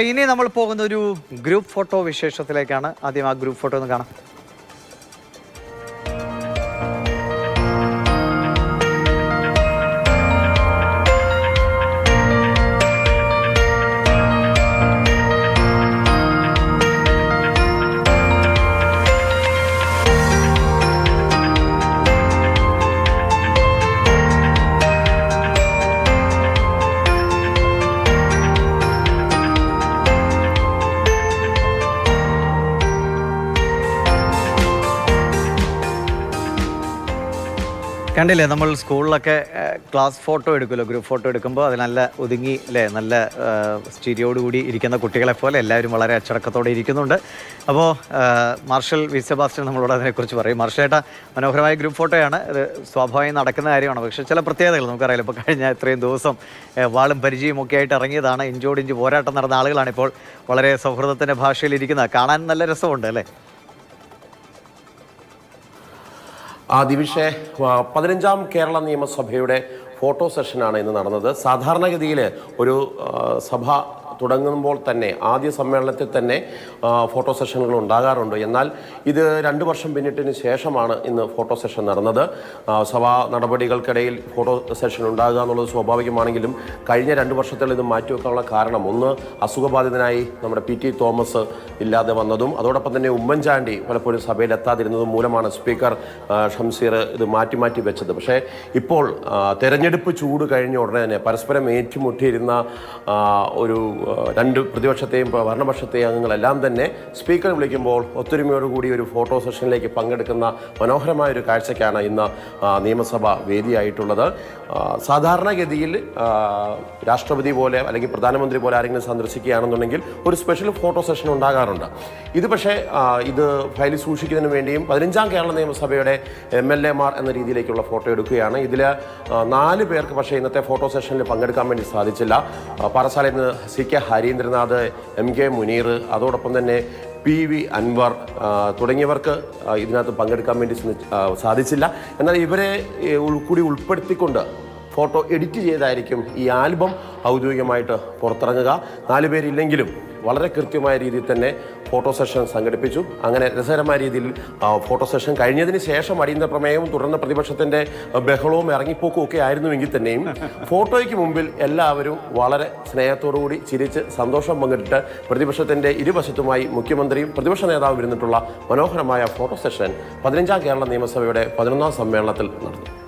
ഇനി നമ്മൾ പോകുന്ന ഒരു ഗ്രൂപ്പ് ഫോട്ടോ വിശേഷത്തിലേക്കാണ്. ആദ്യം ആ ഗ്രൂപ്പ് ഫോട്ടോ ഒന്ന് കാണാം. കണ്ടില്ലേ, നമ്മൾ സ്കൂളിലൊക്കെ ക്ലാസ് ഫോട്ടോ എടുക്കുമല്ലോ, ഗ്രൂപ്പ് ഫോട്ടോ എടുക്കുമ്പോൾ അത് നല്ല ഒതുങ്ങി അല്ലേ, നല്ല സ്റ്റീരിയോടുകൂടി ഇരിക്കുന്ന കുട്ടികളെ പോലെ എല്ലാവരും വളരെ അച്ചടക്കത്തോടെ ഇരിക്കുന്നുണ്ട്. അപ്പോൾ മാർഷൽ വി സെബാസ്റ്റ്യൻ നമ്മളോട് അതിനെക്കുറിച്ച് പറയും. മാർഷേട്ട, മനോഹരമായ ഗ്രൂപ്പ് ഫോട്ടോയാണ്. ഇത് സ്വാഭാവികം നടക്കുന്ന കാര്യമാണ്. പക്ഷേ ചില പ്രത്യേകതകൾ നമുക്കറിയാലോ. ഇപ്പോൾ കഴിഞ്ഞ ഇത്രയും ദിവസം വാളും പരിചയം ഒക്കെ ആയിട്ട് ഇറങ്ങിയതാണ്. ഇഞ്ചോടിഞ്ച് പോരാട്ടം നടന്ന ആളുകളാണ് ഇപ്പോൾ വളരെ സൗഹൃദത്തിൻ്റെ ഭാഷയിലിരിക്കുന്നത്. കാണാൻ നല്ല രസമുണ്ട് അല്ലേ? ദിവിഷെ, 15ാം കേരള നിയമസഭയുടെ ഫോട്ടോ സെഷനാണ് ഇന്ന് നടന്നത്. സാധാരണഗതിയിൽ ഒരു സഭ തുടങ്ങുമ്പോൾ തന്നെ ആദ്യ സമ്മേളനത്തിൽ തന്നെ ഫോട്ടോ സെഷനുകൾ ഉണ്ടാകാറുണ്ട്. എന്നാൽ ഇത് 2 വർഷം പിന്നിട്ടതിന് ശേഷമാണ് ഇന്ന് ഫോട്ടോ സെഷൻ നടന്നത്. സഭാ നടപടികൾക്കിടയിൽ ഫോട്ടോ സെഷൻ ഉണ്ടാകുക എന്നുള്ളത് സ്വാഭാവികമാണെങ്കിലും കഴിഞ്ഞ 2 വർഷത്തിൽ ഇത് മാറ്റിവെക്കാനുള്ള കാരണം, ഒന്ന് അസുഖബാധിതനായി നമ്മുടെ PT തോമസ് ഇല്ലാതെ വന്നതും അതോടൊപ്പം തന്നെ ഉമ്മൻചാണ്ടി പലപ്പോഴും സഭയിൽ എത്താതിരുന്നതും മൂലമാണ് സ്പീക്കർ ഷംസീർ ഇത് മാറ്റി വെച്ചത്. പക്ഷേ ഇപ്പോൾ തെരഞ്ഞെടുപ്പ് ചൂട് കഴിഞ്ഞ ഉടനെ തന്നെ പരസ്പരം ഏറ്റുമുട്ടിയിരുന്ന ഒരു 2 പ്രതിപക്ഷത്തെയും ഭരണപക്ഷത്തെയും അംഗങ്ങളെല്ലാം തന്നെ സ്പീക്കർ വിളിക്കുമ്പോൾ ഒത്തൊരുമയോടുകൂടി ഒരു ഫോട്ടോ സെഷനിലേക്ക് പങ്കെടുക്കുന്ന മനോഹരമായൊരു കാഴ്ചയ്ക്കാണ് ഇന്ന് നിയമസഭ വേദിയായിട്ടുള്ളത്. സാധാരണഗതിയിൽ രാഷ്ട്രപതി പോലെ അല്ലെങ്കിൽ പ്രധാനമന്ത്രി പോലെ ആരെങ്കിലും സന്ദർശിക്കുകയാണെന്നുണ്ടെങ്കിൽ ഒരു സ്പെഷ്യൽ ഫോട്ടോ സെഷൻ ഉണ്ടാകാറുണ്ട്. ഇത് പക്ഷേ ഇത് ഫയലിൽ സൂക്ഷിക്കുന്നതിന് വേണ്ടിയും 15ാം കേരള നിയമസഭയുടെ MLA മാർ എന്ന രീതിയിലേക്കുള്ള ഫോട്ടോ എടുക്കുകയാണ്. ഇതിൽ 4 പേർക്ക് പക്ഷേ ഇന്നത്തെ ഫോട്ടോ സെഷനിൽ പങ്കെടുക്കാൻ വേണ്ടി സാധിച്ചില്ല. പാറശാലയിൽ നിന്ന് CK ഹരീന്ദ്രനാഥ്, MK മുനീർ, അതോടൊപ്പം തന്നെ PV അൻവർ തുടങ്ങിയവർക്ക് ഇതിനകത്ത് പങ്കെടുക്കാൻ വേണ്ടി സാധിച്ചില്ല. എന്നാൽ ഇവരെ കൂടി ഉൾപ്പെടുത്തിക്കൊണ്ട് ഫോട്ടോ എഡിറ്റ് ചെയ്തായിരിക്കും ഈ ആൽബം ഔദ്യോഗികമായിട്ട് പുറത്തിറങ്ങുക. 4 പേരില്ലെങ്കിലും വളരെ കൃത്യമായ രീതിയിൽ തന്നെ ഫോട്ടോ സെഷൻ സംഘടിപ്പിച്ചു. അങ്ങനെ രസകരമായ രീതിയിൽ ഫോട്ടോ സെഷൻ കഴിഞ്ഞതിന് ശേഷം അടിയന്തര പ്രമേയവും തുടർന്ന് പ്രതിപക്ഷത്തിൻ്റെ ബഹളവും ഇറങ്ങിപ്പോക്കും ഒക്കെ ആയിരുന്നുവെങ്കിൽ തന്നെയും ഫോട്ടോയ്ക്ക് മുമ്പിൽ എല്ലാവരും വളരെ സ്നേഹത്തോടുകൂടി ചിരിച്ച് സന്തോഷം പങ്കിട്ട് പ്രതിപക്ഷത്തിൻ്റെ ഇരുവശത്തുമായി മുഖ്യമന്ത്രിയും പ്രതിപക്ഷ നേതാവും ഇരുന്നിട്ടുള്ള മനോഹരമായ ഫോട്ടോ സെഷൻ 15ാം കേരള നിയമസഭയുടെ 11ാം സമ്മേളനത്തിൽ നടന്നു.